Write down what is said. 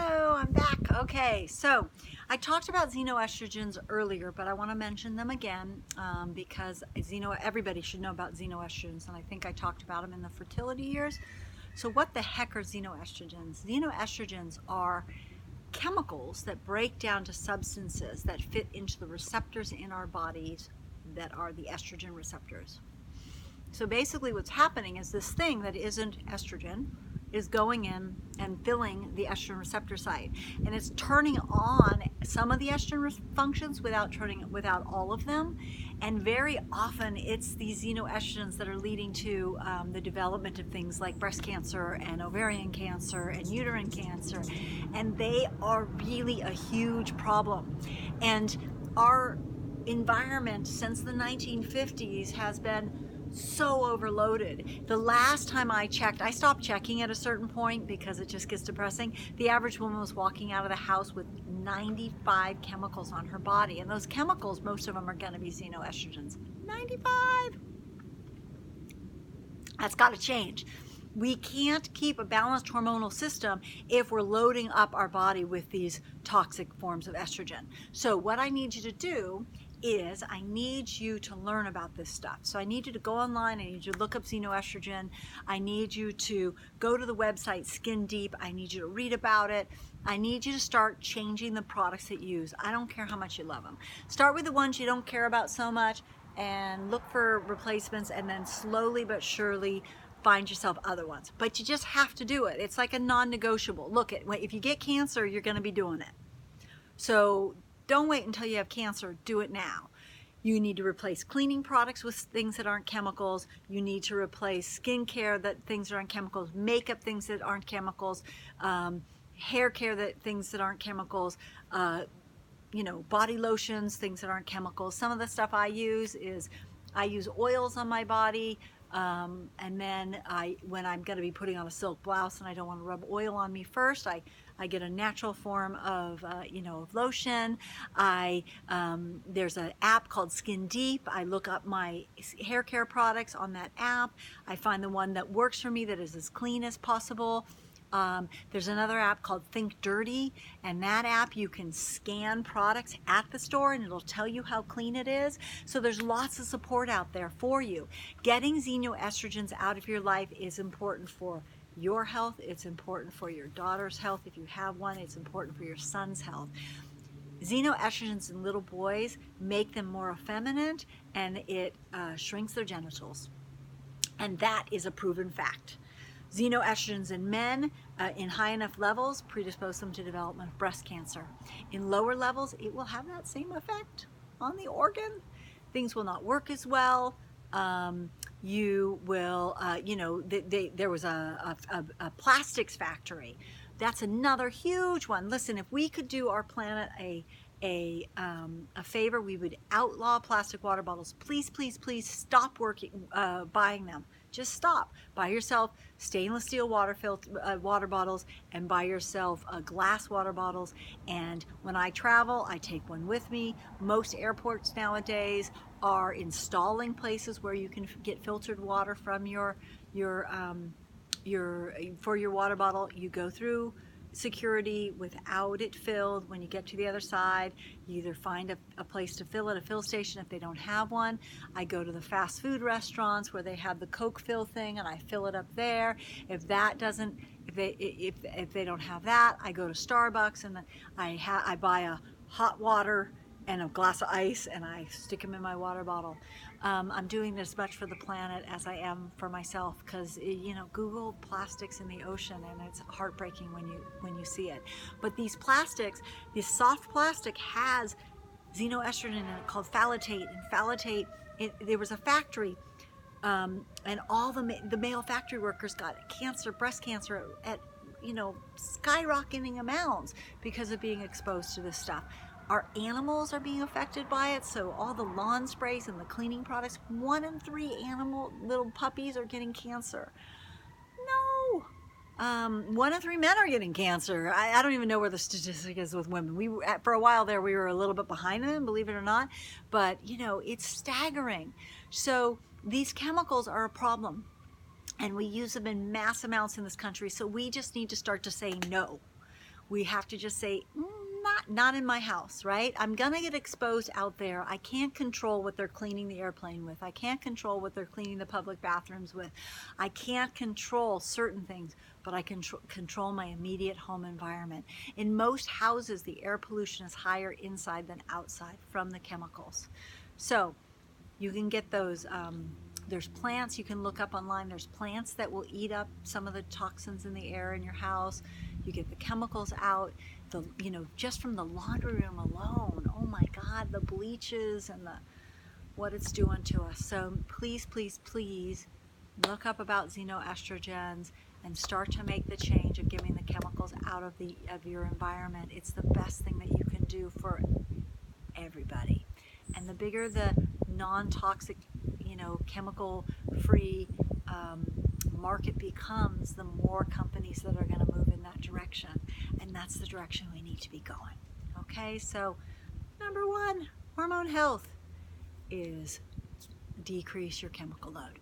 Hello, I'm back. Okay, so I talked about xenoestrogens earlier, but I want to mention them again because everybody should know about xenoestrogens, and I think I talked about them in the fertility years. So what the heck are xenoestrogens? Xenoestrogens are chemicals that break down to substances that fit into the receptors in our bodies that are the estrogen receptors. So basically what's happening is this thing that isn't estrogen is going in and filling the estrogen receptor site, and it's turning on some of the estrogen functions without all of them. And very often it's these xenoestrogens that are leading to the development of things like breast cancer and ovarian cancer and uterine cancer, and they are really a huge problem. And our environment since the 1950s has been so overloaded. The last time I checked, I stopped checking at a certain point because it just gets depressing. The average woman was walking out of the house with 95 chemicals on her body, and those chemicals, most of them are going to be xenoestrogens. 95! That's got to change. We can't keep a balanced hormonal system if we're loading up our body with these toxic forms of estrogen. So what I need you to do is I need you to learn about this stuff. So I need you to go online, I need you to look up xenoestrogen, I need you to go to the website Skin Deep, I need you to read about it, I need you to start changing the products that you use. I don't care how much you love them. Start with the ones you don't care about so much and look for replacements, and then slowly but surely find yourself other ones. But you just have to do it. It's like a non-negotiable. Look, if you get cancer, you're going to be doing it. So don't wait until you have cancer. Do it now. You need to replace cleaning products with things that aren't chemicals. You need to replace skincare that things that aren't chemicals, makeup things that aren't chemicals, hair care things that aren't chemicals, body lotions, things that aren't chemicals. Some of the stuff I use is I use oils on my body. And then when I'm going to be putting on a silk blouse and I don't want to rub oil on me first, I get a natural form of lotion. There's an app called Skin Deep. I look up my hair care products on that app. I find the one that works for me that is as clean as possible. There's another app called Think Dirty, and that app you can scan products at the store and it'll tell you how clean it is. So there's lots of support out there for you. Getting xenoestrogens out of your life is important for your health. It's important for your daughter's health if you have one. It's important for your son's health. Xenoestrogens in little boys make them more effeminate, and it shrinks their genitals. And that is a proven fact. Xenoestrogens in men in high enough levels predispose them to development of breast cancer. In lower levels, it will have that same effect on the organ. Things will not work as well. You will, there was a plastics factory. That's another huge one. Listen, if we could do our planet a favor, we would outlaw plastic water bottles. Please, please, please stop buying them. Just stop. Buy yourself stainless steel water bottles, and buy yourself glass water bottles. And when I travel, I take one with me. Most airports nowadays are installing places where you can get filtered water from your water bottle. You go through security without it filled. When you get to the other side, you either find a place to fill at a fill station if they don't have one. I go to the fast food restaurants where they have the Coke fill thing, and I fill it up there. If they don't have that, I go to Starbucks and I buy a hot water and a glass of ice, and I stick them in my water bottle. I'm doing as much for the planet as I am for myself, because Google plastics in the ocean, and it's heartbreaking when you see it. But these plastics, this soft plastic has xenoestrogen in it called phthalate, and phthalate, there was a factory, and all the male factory workers got cancer, breast cancer at skyrocketing amounts because of being exposed to this stuff. Our animals are being affected by it, so all the lawn sprays and the cleaning products, 1 in 3 little puppies are getting cancer. No! 1 in 3 men are getting cancer. I don't even know where the statistic is with women. For a while there, we were a little bit behind them, believe it or not, but it's staggering. So these chemicals are a problem, and we use them in mass amounts in this country, so we just need to start to say no. we have to just say, not in my house, right? I'm gonna get exposed out there. I can't control what they're cleaning the airplane with. I can't control what they're cleaning the public bathrooms with. I can't control certain things, but I can control my immediate home environment. In most houses, the air pollution is higher inside than outside from the chemicals. So you can get those, there's plants you can look up online. There's plants that will eat up some of the toxins in the air in your house. You get the chemicals out. Just from the laundry room alone, oh my God, the bleaches and what it's doing to us. So please, please, please look up about xenoestrogens and start to make the change of getting the chemicals out of your environment. It's the best thing that you can do for everybody. And the bigger the non-toxic, chemical-free market becomes, the more companies that are going to move in that direction. And that's the direction we need to be going. Okay, so number one, hormone health is decrease your chemical load.